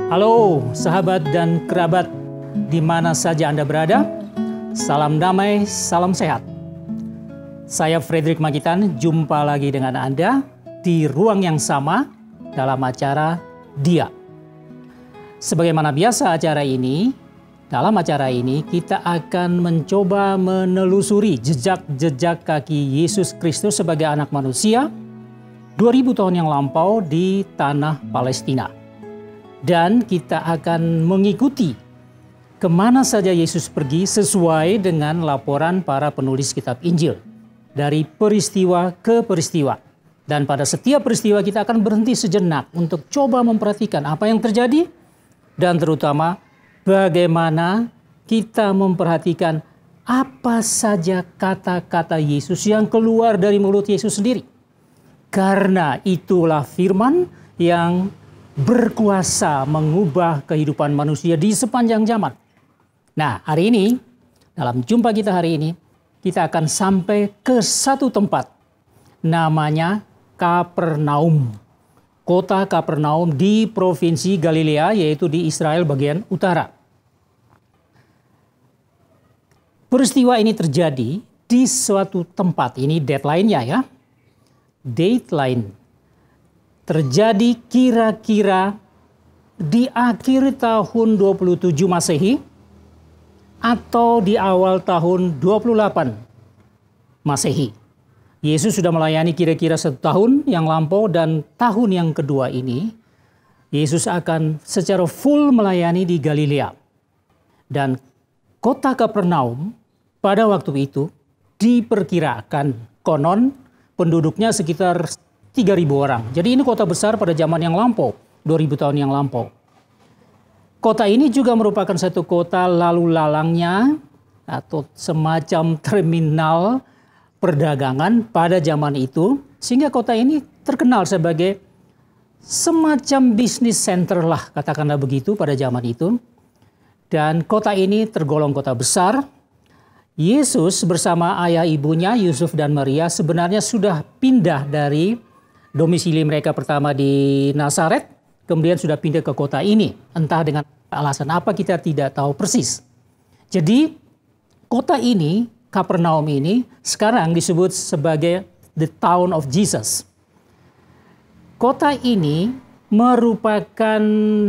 Halo sahabat dan kerabat di mana saja Anda berada. Salam damai, salam sehat. Saya Frederick Magitan, jumpa lagi dengan Anda di ruang yang sama dalam acara Dia. Sebagaimana biasa dalam acara ini kita akan mencoba menelusuri jejak-jejak kaki Yesus Kristus sebagai anak manusia 2000 tahun yang lampau di tanah Palestina. Dan kita akan mengikuti kemana saja Yesus pergi sesuai dengan laporan para penulis kitab Injil. Dari peristiwa ke peristiwa. Dan pada setiap peristiwa kita akan berhenti sejenak untuk coba memperhatikan apa yang terjadi. Dan terutama bagaimana kita memperhatikan apa saja kata-kata Yesus yang keluar dari mulut Yesus sendiri. Karena itulah firman yang berkuasa mengubah kehidupan manusia di sepanjang zaman. Nah, hari ini, dalam jumpa kita hari ini, kita akan sampai ke satu tempat. Namanya Kapernaum. Kota Kapernaum di Provinsi Galilea, yaitu di Israel bagian utara. Peristiwa ini terjadi di suatu tempat. Ini deadline-nya ya. Dateline. Terjadi kira-kira di akhir tahun 27 Masehi atau di awal tahun 28 Masehi. Yesus sudah melayani kira-kira 1 tahun yang lampau, dan tahun yang kedua ini Yesus akan secara full melayani di Galilea. Dan kota Kapernaum pada waktu itu diperkirakan konon penduduknya sekitar 3.000 orang. Jadi ini kota besar pada zaman yang lampau, 2000 tahun yang lampau. Kota ini juga merupakan satu kota lalu lalangnya atau semacam terminal perdagangan pada zaman itu. Sehingga kota ini terkenal sebagai semacam bisnis center lah, katakanlah begitu pada zaman itu. Dan kota ini tergolong kota besar. Yesus bersama ayah ibunya Yusuf dan Maria sebenarnya sudah pindah dari domisili mereka pertama di Nazaret, kemudian sudah pindah ke kota ini. Entah dengan alasan apa kita tidak tahu persis. Jadi kota ini, Kapernaum ini, sekarang disebut sebagai the town of Jesus. Kota ini merupakan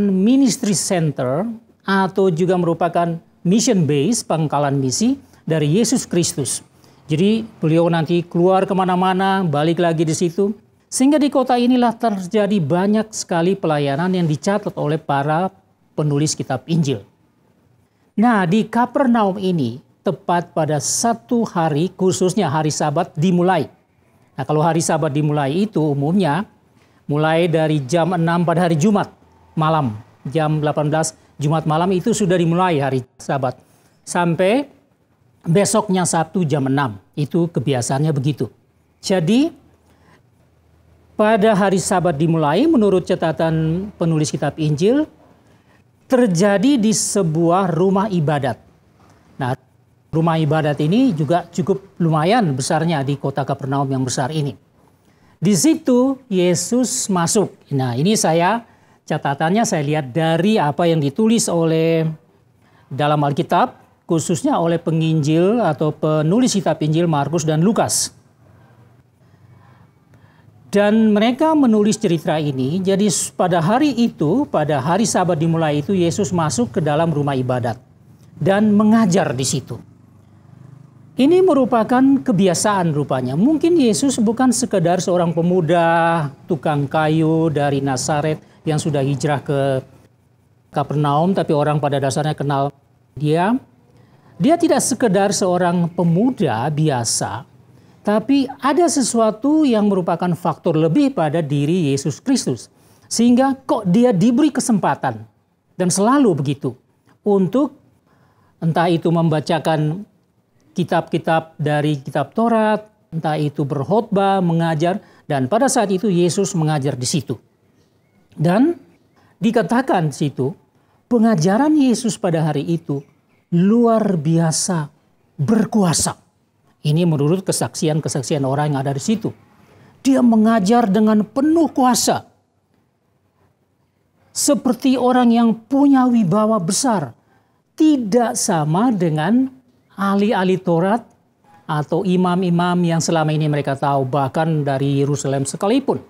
ministry center atau juga merupakan mission base, pangkalan misi dari Yesus Kristus. Jadi beliau nanti keluar kemana-mana, balik lagi di situ. Sehingga di kota inilah terjadi banyak sekali pelayanan yang dicatat oleh para penulis kitab Injil. Nah, di Kapernaum ini tepat pada satu hari, khususnya hari Sabat dimulai. Nah, kalau hari Sabat dimulai itu umumnya mulai dari jam 6 pada hari Jumat malam. Jam 18 Jumat malam itu sudah dimulai hari Sabat. Sampai besoknya Sabtu jam 6. Itu kebiasaannya begitu. Jadi pada hari Sabat dimulai, menurut catatan penulis kitab Injil, terjadi di sebuah rumah ibadat. Nah, rumah ibadat ini juga cukup lumayan besarnya di kota Kapernaum yang besar ini. Di situ Yesus masuk. Nah, ini catatannya saya lihat dari apa yang ditulis oleh dalam Alkitab, khususnya oleh penginjil atau penulis kitab Injil Markus dan Lukas. Dan mereka menulis cerita ini, jadi pada hari itu, pada hari Sabat dimulai itu, Yesus masuk ke dalam rumah ibadat dan mengajar di situ. Ini merupakan kebiasaan rupanya. Mungkin Yesus bukan sekedar seorang pemuda tukang kayu dari Nazaret yang sudah hijrah ke Kapernaum, tapi orang pada dasarnya kenal dia. Dia tidak sekedar seorang pemuda biasa, tapi ada sesuatu yang merupakan faktor lebih pada diri Yesus Kristus. Sehingga kok dia diberi kesempatan, dan selalu begitu, untuk entah itu membacakan kitab-kitab dari kitab Taurat, entah itu berkhotbah, mengajar, dan pada saat itu Yesus mengajar di situ. Dan dikatakan di situ, pengajaran Yesus pada hari itu luar biasa berkuasa. Ini menurut kesaksian-kesaksian orang yang ada di situ. Dia mengajar dengan penuh kuasa. seperti orang yang punya wibawa besar. Tidak sama dengan ahli-ahli Taurat atau imam-imam yang selama ini mereka tahu, bahkan dari Yerusalem sekalipun.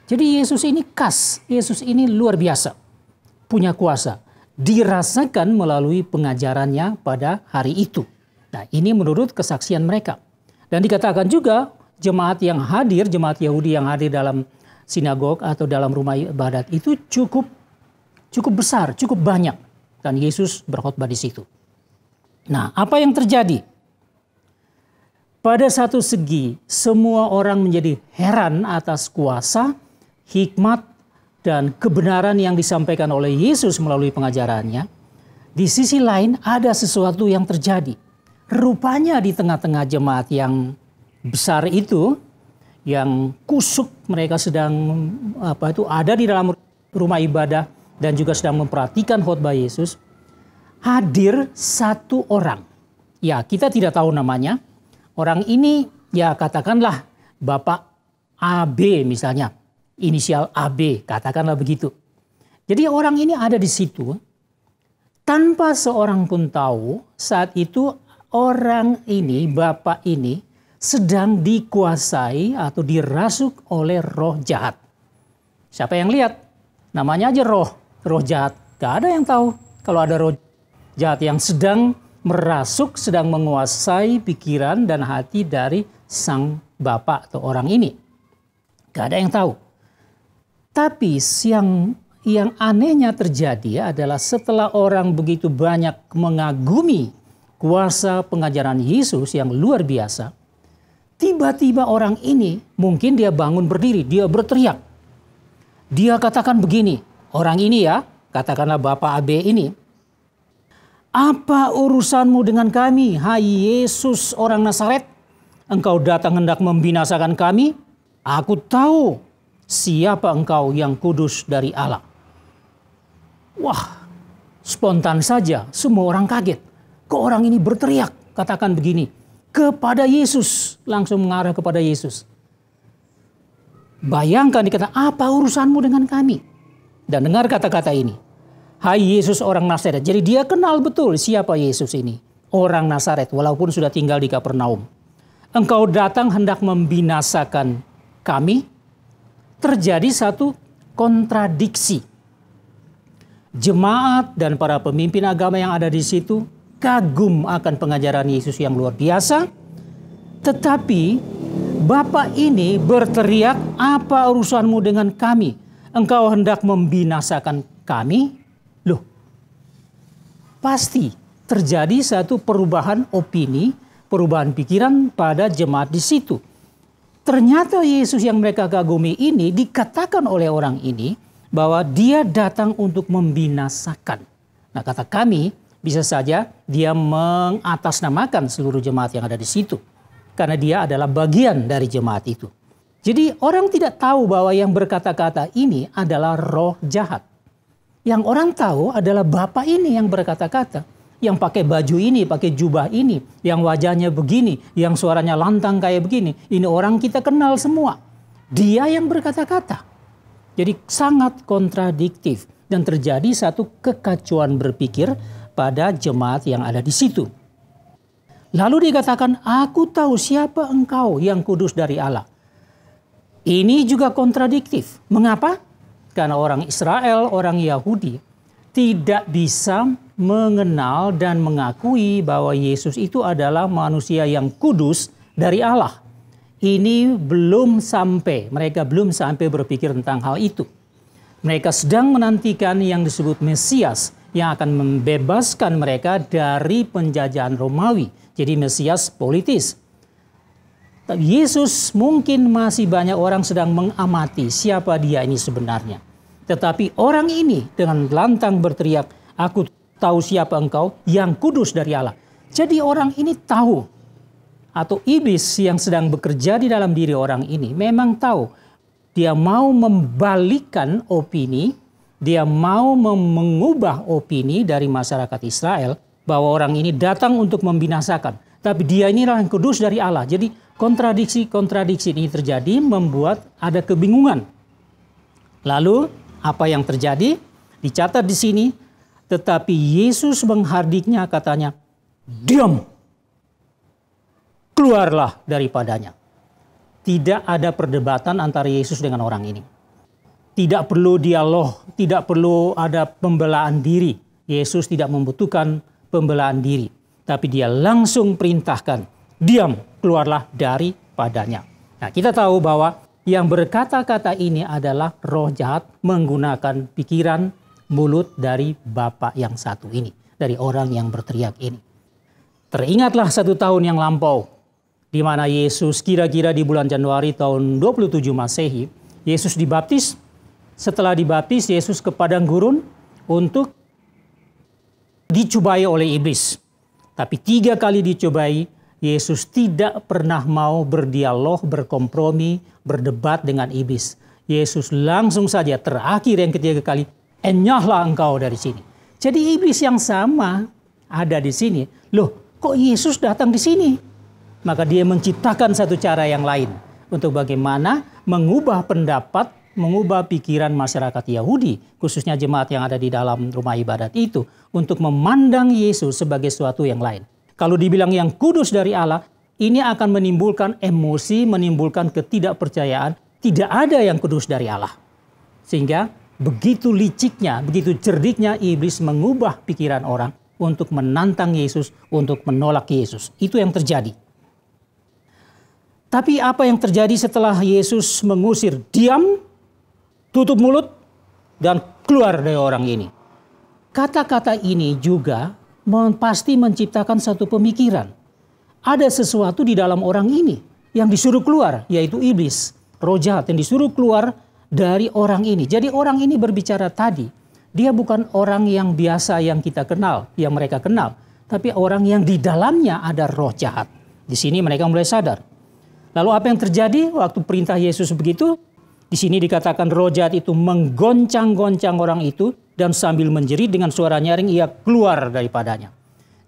Jadi Yesus ini khas, Yesus ini luar biasa, punya kuasa. Dirasakan melalui pengajarannya pada hari itu. Nah, ini menurut kesaksian mereka. Dan dikatakan juga jemaat yang hadir, jemaat Yahudi yang hadir dalam sinagog atau dalam rumah ibadat itu cukup besar, cukup banyak. Dan Yesus berkhotbah di situ. Nah, apa yang terjadi? Pada satu segi, semua orang menjadi heran atas kuasa, hikmat, dan kebenaran yang disampaikan oleh Yesus melalui pengajarannya. Di sisi lain ada sesuatu yang terjadi. Rupanya di tengah-tengah jemaat yang besar itu, yang kusuk, mereka sedang ada di dalam rumah ibadah dan juga sedang memperhatikan khotbah Yesus, hadir satu orang. Ya, kita tidak tahu namanya. Orang ini ya katakanlah Bapak AB misalnya. Inisial AB, katakanlah begitu. Jadi orang ini ada di situ tanpa seorang pun tahu saat itu orang ini, bapak ini sedang dikuasai atau dirasuk oleh roh jahat. Siapa yang lihat? Namanya aja roh jahat. Gak ada yang tahu kalau ada roh jahat yang sedang merasuk, sedang menguasai pikiran dan hati dari sang bapak atau orang ini. Gak ada yang tahu. Tapi yang anehnya terjadi adalah setelah orang begitu banyak mengagumi kuasa pengajaran Yesus yang luar biasa, tiba-tiba orang ini mungkin dia bangun berdiri, dia berteriak. Dia katakan begini, orang ini ya, katakanlah Bapak AB ini, "Apa urusanmu dengan kami, hai Yesus orang Nazaret? Engkau datang hendak membinasakan kami? Aku tahu siapa engkau yang kudus dari Allah." Wah, spontan saja semua orang kaget. Kok orang ini berteriak, katakan begini, kepada Yesus, langsung mengarah kepada Yesus. Bayangkan dikata, "Apa urusanmu dengan kami?" Dan dengar kata-kata ini, "Hai Yesus orang Nazaret." Jadi dia kenal betul siapa Yesus ini, orang Nazaret, walaupun sudah tinggal di Kapernaum. "Engkau datang hendak membinasakan kami." Terjadi satu kontradiksi. Jemaat dan para pemimpin agama yang ada di situ kagum akan pengajaran Yesus yang luar biasa. Tetapi Bapak ini berteriak, "Apa urusanmu dengan kami? Engkau hendak membinasakan kami?" Loh, pasti terjadi satu perubahan opini, perubahan pikiran pada jemaat di situ. Ternyata Yesus yang mereka kagumi ini dikatakan oleh orang ini bahwa dia datang untuk membinasakan. Nah, kata kami bisa saja dia mengatasnamakan seluruh jemaat yang ada di situ. Karena dia adalah bagian dari jemaat itu. Jadi orang tidak tahu bahwa yang berkata-kata ini adalah roh jahat. Yang orang tahu adalah Bapak ini yang berkata-kata. Yang pakai baju ini, pakai jubah ini, yang wajahnya begini, yang suaranya lantang kayak begini. Ini orang kita kenal semua. Dia yang berkata-kata. Jadi sangat kontradiktif dan terjadi satu kekacauan berpikir pada jemaat yang ada di situ. Lalu dikatakan, "Aku tahu siapa engkau yang kudus dari Allah." Ini juga kontradiktif. Mengapa? Karena orang Israel, orang Yahudi tidak bisa mengenal dan mengakui bahwa Yesus itu adalah manusia yang kudus dari Allah. Ini belum sampai, mereka belum sampai berpikir tentang hal itu. Mereka sedang menantikan yang disebut Mesias yang akan membebaskan mereka dari penjajahan Romawi. Jadi Mesias politis. Yesus mungkin masih banyak orang sedang mengamati siapa dia ini sebenarnya. Tetapi orang ini dengan lantang berteriak, "Aku tahu siapa engkau yang kudus dari Allah." Jadi orang ini tahu, atau iblis yang sedang bekerja di dalam diri orang ini memang tahu. Dia mau membalikkan opini, dia mau mengubah opini dari masyarakat Israel bahwa orang ini datang untuk membinasakan. Tapi dia inilah yang kudus dari Allah. Jadi kontradiksi-kontradiksi ini terjadi membuat ada kebingungan. Lalu Apa yang terjadi? Dicatat di sini, tetapi Yesus menghardiknya, katanya, "Diam! Keluarlah daripadanya." Tidak ada perdebatan antara Yesus dengan orang ini. Tidak perlu dialog, tidak perlu ada pembelaan diri. Yesus tidak membutuhkan pembelaan diri. Tapi dia langsung perintahkan, "Diam, keluarlah daripadanya." Nah, kita tahu bahwa yang berkata-kata ini adalah roh jahat menggunakan pikiran mulut dari Bapa yang satu ini. Dari orang yang berteriak ini. Teringatlah 1 tahun yang lampau, di mana Yesus kira-kira di bulan Januari tahun 27 Masehi, Yesus dibaptis. Setelah dibaptis, Yesus ke padang gurun untuk dicobai oleh iblis. Tapi 3 kali dicobai, Yesus tidak pernah mau berdialog, berkompromi, berdebat dengan iblis. Yesus langsung saja terakhir yang ketiga kali, "Enyahlah engkau dari sini." Jadi iblis yang sama ada di sini. Loh, kok Yesus datang di sini? Maka dia menciptakan satu cara yang lain untuk bagaimana mengubah pendapat, mengubah pikiran masyarakat Yahudi, khususnya jemaat yang ada di dalam rumah ibadat itu, untuk memandang Yesus sebagai sesuatu yang lain. Kalau dibilang yang kudus dari Allah, ini akan menimbulkan emosi, menimbulkan ketidakpercayaan. Tidak ada yang kudus dari Allah. Sehingga begitu liciknya, begitu cerdiknya iblis mengubah pikiran orang untuk menantang Yesus, untuk menolak Yesus. Itu yang terjadi. Tapi apa yang terjadi setelah Yesus mengusir? Diam, tutup mulut, dan keluar dari orang ini. Kata-kata ini juga pasti menciptakan satu pemikiran. Ada sesuatu di dalam orang ini yang disuruh keluar, yaitu iblis, roh jahat yang disuruh keluar dari orang ini. Jadi orang ini berbicara tadi, dia bukan orang yang biasa yang kita kenal, yang mereka kenal, tapi orang yang di dalamnya ada roh jahat. Di sini mereka mulai sadar. Lalu apa yang terjadi waktu perintah Yesus begitu? Di sini dikatakan roh jahat itu menggoncang-goncang orang itu, dan sambil menjerit dengan suara nyaring ia keluar daripadanya.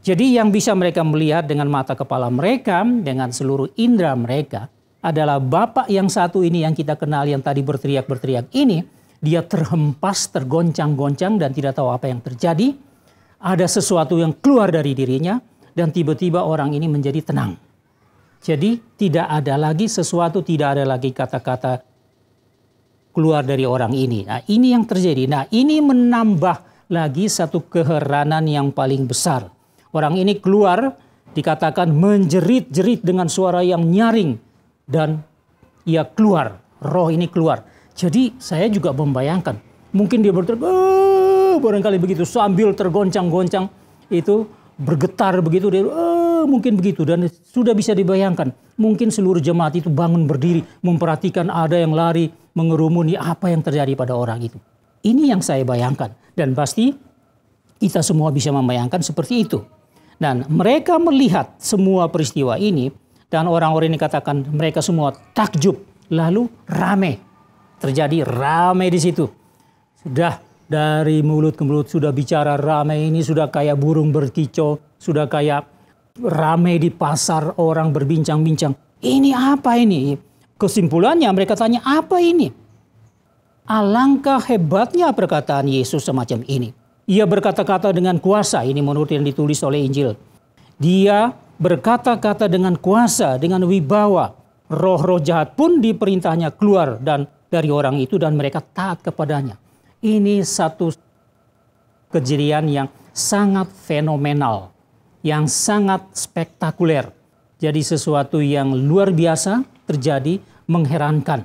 Jadi yang bisa mereka melihat dengan mata kepala mereka, dengan seluruh indera mereka, adalah Bapa yang satu ini yang kita kenal, yang tadi berteriak-berteriak ini. Dia terhempas, tergoncang-goncang dan tidak tahu apa yang terjadi. Ada sesuatu yang keluar dari dirinya dan tiba-tiba orang ini menjadi tenang. Jadi tidak ada lagi sesuatu, tidak ada lagi kata-kata keluar dari orang ini. Nah, ini yang terjadi. Nah, ini menambah lagi satu keheranan yang paling besar. Orang ini keluar, dikatakan menjerit-jerit dengan suara yang nyaring. Dan ia keluar, roh ini keluar. Jadi saya juga membayangkan, mungkin dia berteriak, barangkali begitu, sambil tergoncang-goncang, itu bergetar begitu, dia, mungkin begitu. Dan sudah bisa dibayangkan, mungkin seluruh jemaat itu bangun berdiri, memperhatikan ada yang lari, mengerumuni apa yang terjadi pada orang itu. Ini yang saya bayangkan. Dan pasti kita semua bisa membayangkan seperti itu. Dan mereka melihat semua peristiwa ini, dan orang-orang ini katakan mereka semua takjub, lalu rame. Terjadi rame di situ. Sudah dari mulut ke mulut sudah bicara rame ini, sudah kayak burung berkicau, sudah kayak rame di pasar orang berbincang-bincang. Ini apa ini? Kesimpulannya mereka tanya, apa ini? Alangkah hebatnya perkataan Yesus semacam ini. Ia berkata-kata dengan kuasa, ini menurut yang ditulis oleh Injil. Dia berkata-kata dengan kuasa, dengan wibawa. Roh-roh jahat pun diperintahnya keluar dan dari orang itu dan mereka taat kepadanya. Ini satu kejadian yang sangat fenomenal, yang sangat spektakuler. Jadi sesuatu yang luar biasa terjadi, mengherankan.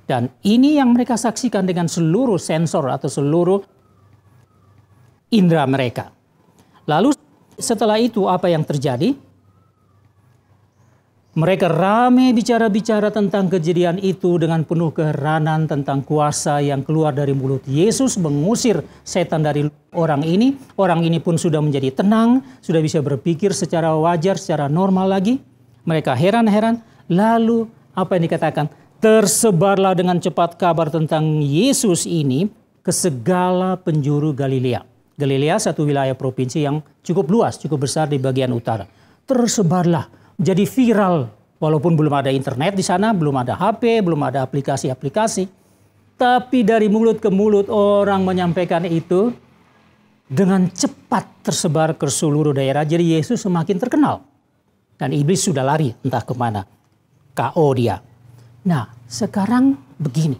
Dan ini yang mereka saksikan dengan seluruh sensor atau seluruh indera mereka. Lalu setelah itu apa yang terjadi? Mereka ramai bicara-bicara tentang kejadian itu dengan penuh keheranan tentang kuasa yang keluar dari mulut Yesus mengusir setan dari orang ini. Orang ini pun sudah menjadi tenang, sudah bisa berpikir secara wajar, secara normal lagi. Mereka heran-heran. Lalu apa yang dikatakan? Tersebarlah dengan cepat kabar tentang Yesus ini ke segala penjuru Galilea. Galilea satu wilayah provinsi yang cukup luas, cukup besar di bagian utara. Tersebarlah. Jadi viral, walaupun belum ada internet di sana, belum ada HP, belum ada aplikasi-aplikasi. Tapi dari mulut ke mulut orang menyampaikan itu dengan cepat tersebar ke seluruh daerah. Jadi Yesus semakin terkenal. Dan iblis sudah lari entah kemana. KO dia. Nah, sekarang begini.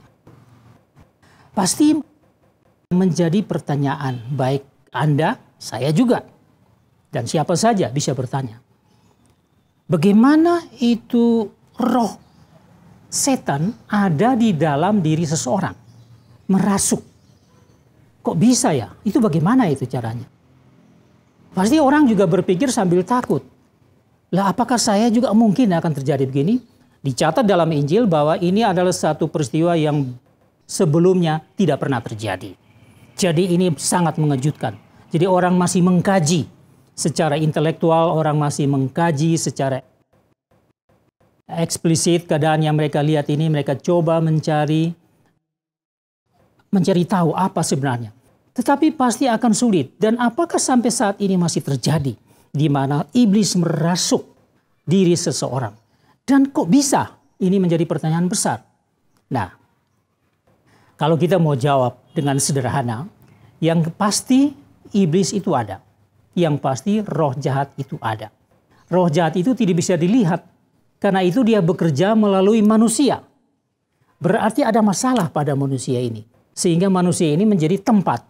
Pasti menjadi pertanyaan baik Anda, saya juga. Dan siapa saja bisa bertanya. Bagaimana itu roh setan ada di dalam diri seseorang? Merasuk. Kok bisa ya? Itu bagaimana itu caranya? Pasti orang juga berpikir sambil takut. Lah apakah saya juga mungkin akan terjadi begini? Dicatat dalam Injil bahwa ini adalah satu peristiwa yang sebelumnya tidak pernah terjadi. Jadi ini sangat mengejutkan. Jadi orang masih mengkaji secara intelektual, orang masih mengkaji secara eksplisit keadaan yang mereka lihat ini, mereka coba mencari tahu apa sebenarnya. Tetapi pasti akan sulit. Dan apakah sampai saat ini masih terjadi? Di mana iblis merasuk diri seseorang. Dan kok bisa? Ini menjadi pertanyaan besar. Nah, kalau kita mau jawab dengan sederhana, yang pasti iblis itu ada. Yang pasti roh jahat itu ada. Roh jahat itu tidak bisa dilihat. Karena itu dia bekerja melalui manusia. Berarti ada masalah pada manusia ini. Sehingga manusia ini menjadi tempat.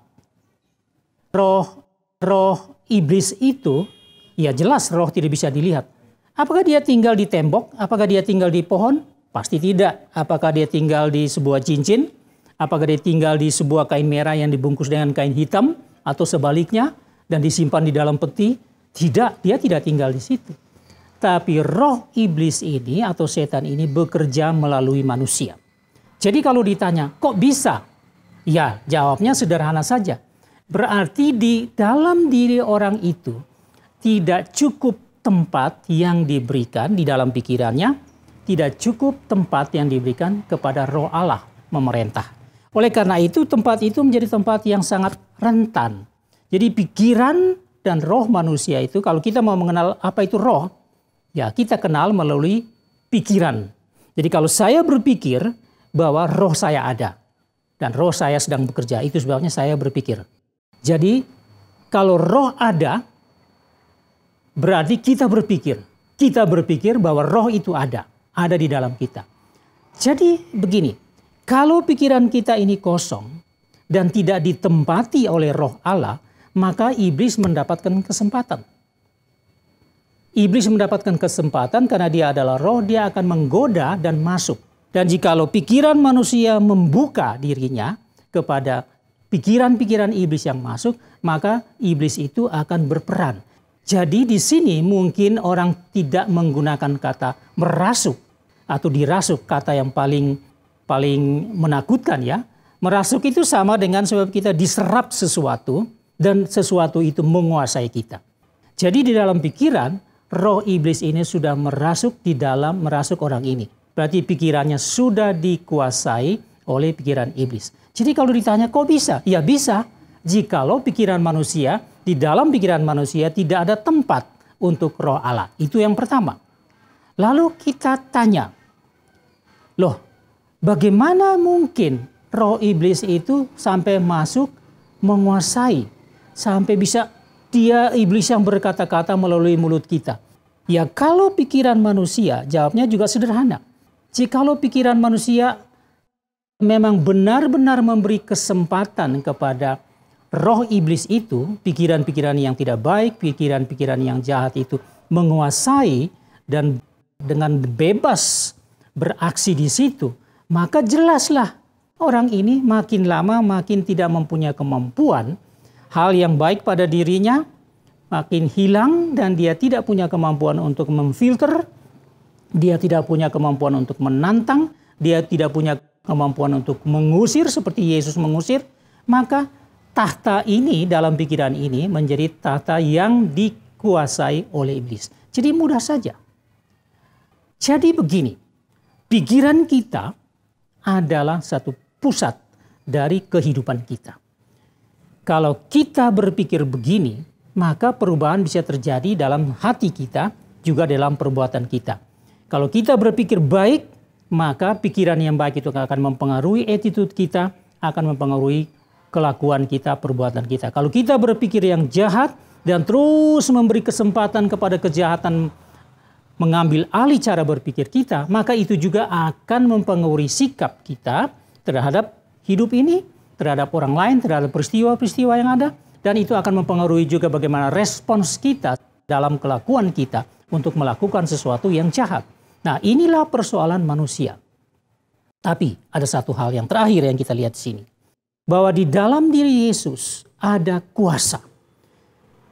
Roh iblis itu, ya jelas roh tidak bisa dilihat. Apakah dia tinggal di tembok? Apakah dia tinggal di pohon? Pasti tidak. Apakah dia tinggal di sebuah cincin? Apakah dia tinggal di sebuah kain merah yang dibungkus dengan kain hitam? Atau sebaliknya dan disimpan di dalam peti? Tidak, dia tidak tinggal di situ. Tapi roh iblis ini atau setan ini bekerja melalui manusia. Jadi kalau ditanya, kok bisa? Ya, jawabnya sederhana saja. Berarti di dalam diri orang itu tidak cukup tempat yang diberikan di dalam pikirannya, tidak cukup tempat yang diberikan kepada roh Allah memerintah. Oleh karena itu tempat itu menjadi tempat yang sangat rentan. Jadi pikiran dan roh manusia itu, kalau kita mau mengenal apa itu roh, ya kita kenal melalui pikiran. Jadi kalau saya berpikir bahwa roh saya ada dan roh saya sedang bekerja, itu sebabnya saya berpikir. Jadi kalau roh ada, berarti kita berpikir. Kita berpikir bahwa roh itu ada di dalam kita. Jadi begini, kalau pikiran kita ini kosong dan tidak ditempati oleh roh Allah, maka iblis mendapatkan kesempatan. Iblis mendapatkan kesempatan karena dia adalah roh, dia akan menggoda dan masuk. Dan jikalau pikiran manusia membuka dirinya kepada pikiran-pikiran iblis yang masuk, maka iblis itu akan berperan. Jadi di sini mungkin orang tidak menggunakan kata merasuk atau dirasuk, kata yang paling menakutkan ya. Merasuk itu sama dengan sebab kita diserap sesuatu dan sesuatu itu menguasai kita. Jadi di dalam pikiran, roh iblis ini sudah merasuk orang ini. Berarti pikirannya sudah dikuasai oleh pikiran iblis. Jadi kalau ditanya kok bisa? Ya bisa. Jikalau pikiran manusia, di dalam pikiran manusia tidak ada tempat untuk roh Allah. Itu yang pertama. Lalu kita tanya, loh bagaimana mungkin roh iblis itu sampai masuk menguasai, sampai bisa dia iblis yang berkata-kata melalui mulut kita? Ya kalau pikiran manusia, jawabnya juga sederhana. Jikalau pikiran manusia memang benar-benar memberi kesempatan kepada roh iblis itu, pikiran-pikiran yang tidak baik, pikiran-pikiran yang jahat itu menguasai dan dengan bebas beraksi di situ, maka jelaslah orang ini makin lama makin tidak mempunyai kemampuan. Hal yang baik pada dirinya makin hilang dan dia tidak punya kemampuan untuk memfilter, dia tidak punya kemampuan untuk menantang, dia tidak punya kemampuan untuk mengusir seperti Yesus mengusir, maka tahta ini dalam pikiran ini menjadi tahta yang dikuasai oleh iblis. Jadi mudah saja. Jadi begini, pikiran kita adalah satu pusat dari kehidupan kita. Kalau kita berpikir begini, maka perubahan bisa terjadi dalam hati kita, juga dalam perbuatan kita. Kalau kita berpikir baik, maka pikiran yang baik itu akan mempengaruhi attitude kita, akan mempengaruhi kelakuan kita, perbuatan kita. Kalau kita berpikir yang jahat dan terus memberi kesempatan kepada kejahatan mengambil alih cara berpikir kita, maka itu juga akan mempengaruhi sikap kita terhadap hidup ini, terhadap orang lain, terhadap peristiwa-peristiwa yang ada, dan itu akan mempengaruhi juga bagaimana respons kita dalam kelakuan kita untuk melakukan sesuatu yang jahat. Nah, inilah persoalan manusia. Tapi ada satu hal yang terakhir yang kita lihat di sini. Bahwa di dalam diri Yesus ada kuasa.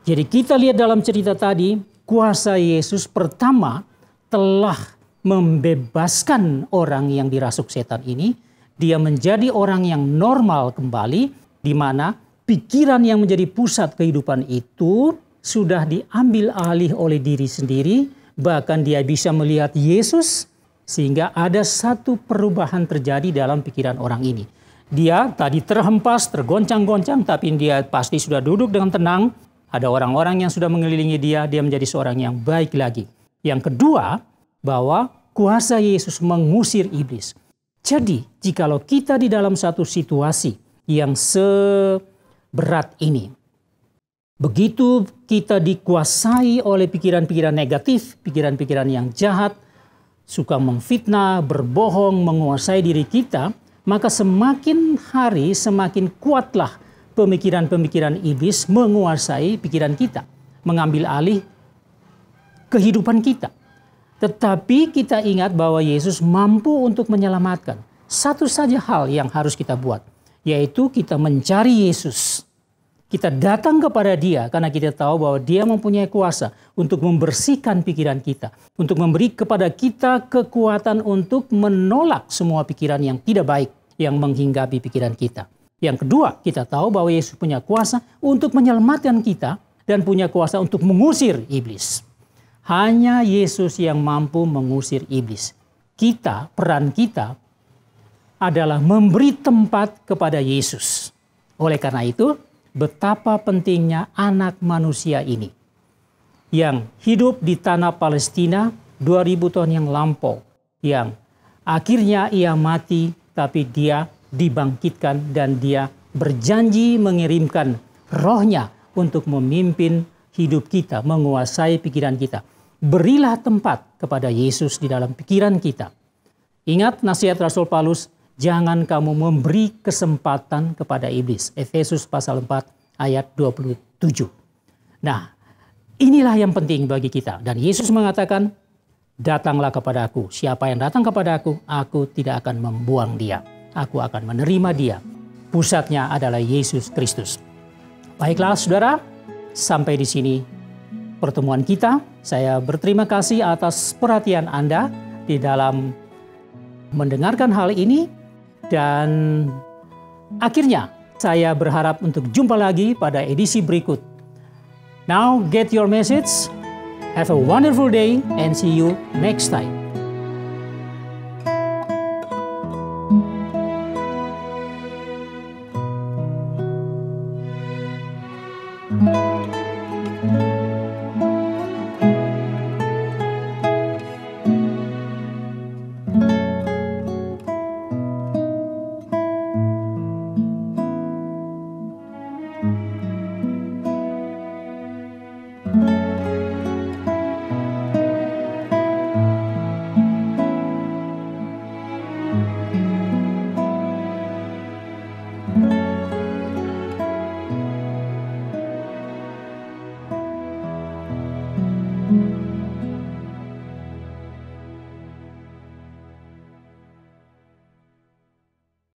Jadi kita lihat dalam cerita tadi, kuasa Yesus pertama telah membebaskan orang yang dirasuk setan ini. Dia menjadi orang yang normal kembali, di mana pikiran yang menjadi pusat kehidupan itu sudah diambil alih oleh diri sendiri. Bahkan dia bisa melihat Yesus, sehingga ada satu perubahan terjadi dalam pikiran orang ini. Dia tadi terhempas, tergoncang-goncang, tapi dia pasti sudah duduk dengan tenang. Ada orang-orang yang sudah mengelilingi dia, dia menjadi seorang yang baik lagi. Yang kedua, bahwa kuasa Yesus mengusir iblis. Jadi, jikalau kita di dalam satu situasi yang seberat ini, begitu kita dikuasai oleh pikiran-pikiran negatif, pikiran-pikiran yang jahat, suka memfitnah, berbohong, menguasai diri kita, maka semakin hari semakin kuatlah pemikiran-pemikiran iblis menguasai pikiran kita, mengambil alih kehidupan kita. Tetapi kita ingat bahwa Yesus mampu untuk menyelamatkan. Satu saja hal yang harus kita buat, yaitu kita mencari Yesus. Kita datang kepada Dia karena kita tahu bahwa Dia mempunyai kuasa untuk membersihkan pikiran kita, untuk memberi kepada kita kekuatan untuk menolak semua pikiran yang tidak baik yang menghinggapi pikiran kita. Yang kedua, kita tahu bahwa Yesus punya kuasa untuk menyelamatkan kita dan punya kuasa untuk mengusir iblis. Hanya Yesus yang mampu mengusir iblis. Kita, peran kita adalah memberi tempat kepada Yesus. Oleh karena itu, betapa pentingnya anak manusia ini yang hidup di tanah Palestina 2000 tahun yang lampau, yang akhirnya ia mati tapi dia dibangkitkan dan dia berjanji mengirimkan rohnya untuk memimpin hidup kita, menguasai pikiran kita. Berilah tempat kepada Yesus di dalam pikiran kita. Ingat nasihat Rasul Paulus, jangan kamu memberi kesempatan kepada iblis. Efesus pasal 4 ayat 27. Nah, inilah yang penting bagi kita. Dan Yesus mengatakan, datanglah kepada aku. Siapa yang datang kepada aku tidak akan membuang dia. Aku akan menerima dia. Pusatnya adalah Yesus Kristus. Baiklah saudara, sampai di sini pertemuan kita. Saya berterima kasih atas perhatian Anda di dalam mendengarkan hal ini. Dan akhirnya saya berharap untuk jumpa lagi pada edisi berikut. Now get your message. Have a wonderful day and see you next time.